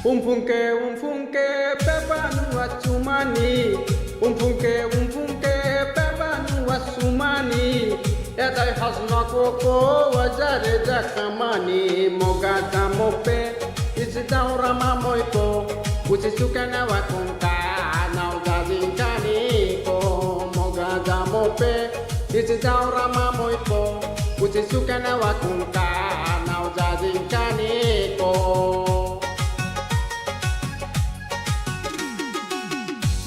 Umfunke pepa nuwa chumani. Umfunke pepa nuwa sumani. Edai hasna koko wajare jakamani. Moga jamope isi daura mamoiko. Usi sukana wakunka nau jadinkani ko. Moga jamope isi daura mamoiko. Usi sukana wakunka nau jadinkani ko.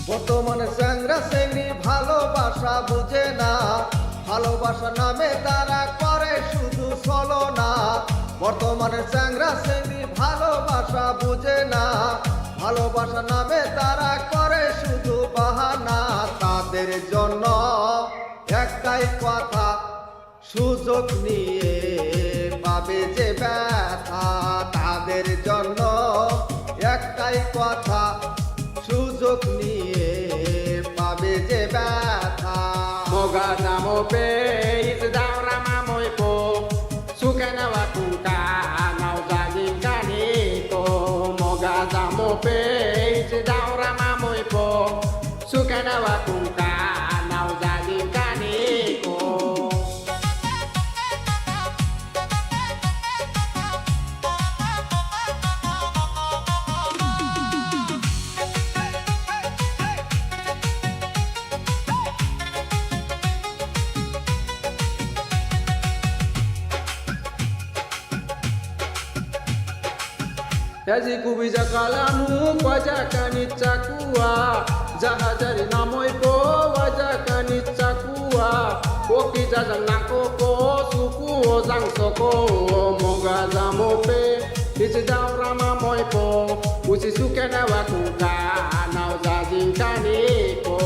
বর্তমানে চ্যাংরা চ্যাংড়ি ভালোবাসা বুঝে না, ভালোবাসা নামে তারা করে শুধু ছলনা। বর্তমানে চ্যাংরা চ্যাংড়ি ভালোবাসা বুঝে না, ভালোবাসা নামে তারা করে শুধু বাহানা। তাদের জন্য একটাই কথা, সুযোগ নিয়ে পাবে যে ব্যথা। তাদের জন্য একটাই কথা, সুযোগ নিয়ে পাবে যে ব্যথা। Moga jamope isi daura mamoiko. Sukana wakunka nau jadinkani ko. Moga jamope isi daura mamoiko. Sukana wakunka nau jadinkani ko. Yaji kubija kalamu kwaja kanichakua. Jahajari namoiko waja kanichakua. Koki jajang nakoko suku ozang soko. Moga jamope isi daura mamoiko. Usi sukana wakunka nau jadinkani ko.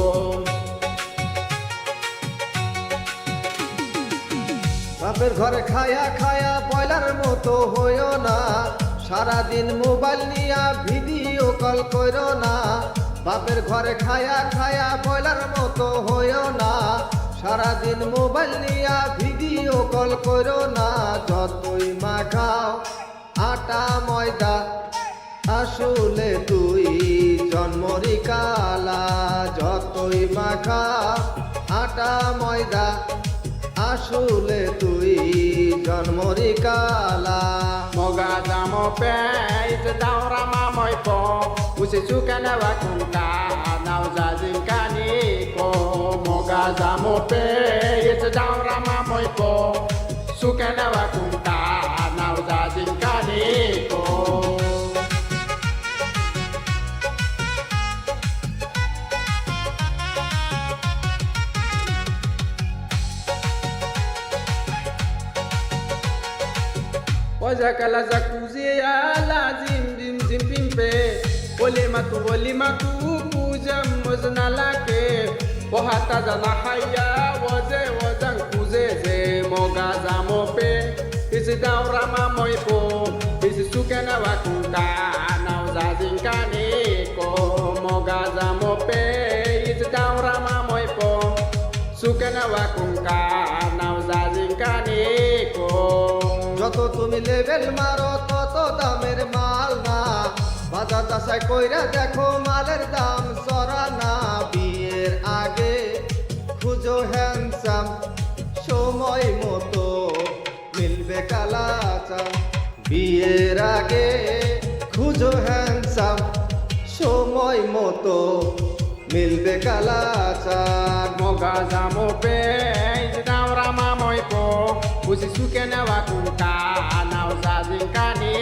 বাপের ঘরে খায়া খায়া boiler মতো হইও না, সারাদিন mobile নিয়া video call করো না। বাপের ঘরে খায়া খায়া বয়লার মতো হইও না, সারাদিন মোবাইল নিয়া ভিডিও কল করো না। যতই মাখাও আটা ময়দা, আসলে তুই জন্মরি কালা। যতই মাখাও আটা ময়দা, আসলে তুই জন্মরি কালা। Moga jamope isi daura mamoiko. Usi sukana wakunka nau jadinkani ko. Moga jamope isi daura mamoiko. Sukana wakunka nau jadinkani ko. Oja kala zakuzi ala zim pimpe. Ole matu kuja mozna lake. Ohata jana haya waze wazang kuzeze. Moga jamope isi daura mamoiko. Isi sukana wakunka nau jadinkani ko. Moga jamope isi daura mamoiko. Sukana wakunka nau jadinkani ko. যত তুমি level মারো তত দামের মাল না, বাজার দশায় কইরা দেখো মালের দাম চড়া না। বিয়ের আগে খুঁজো হ্যান্ডসাম, সময় মতো মিলবে কালাচা। বিয়ের আগে খুঁজো হ্যান্ডসাম, সময় মতো মিলবে কালাচা। Moga jamope isi daura mamoiko. Usi sukana wakunka nau jadinkani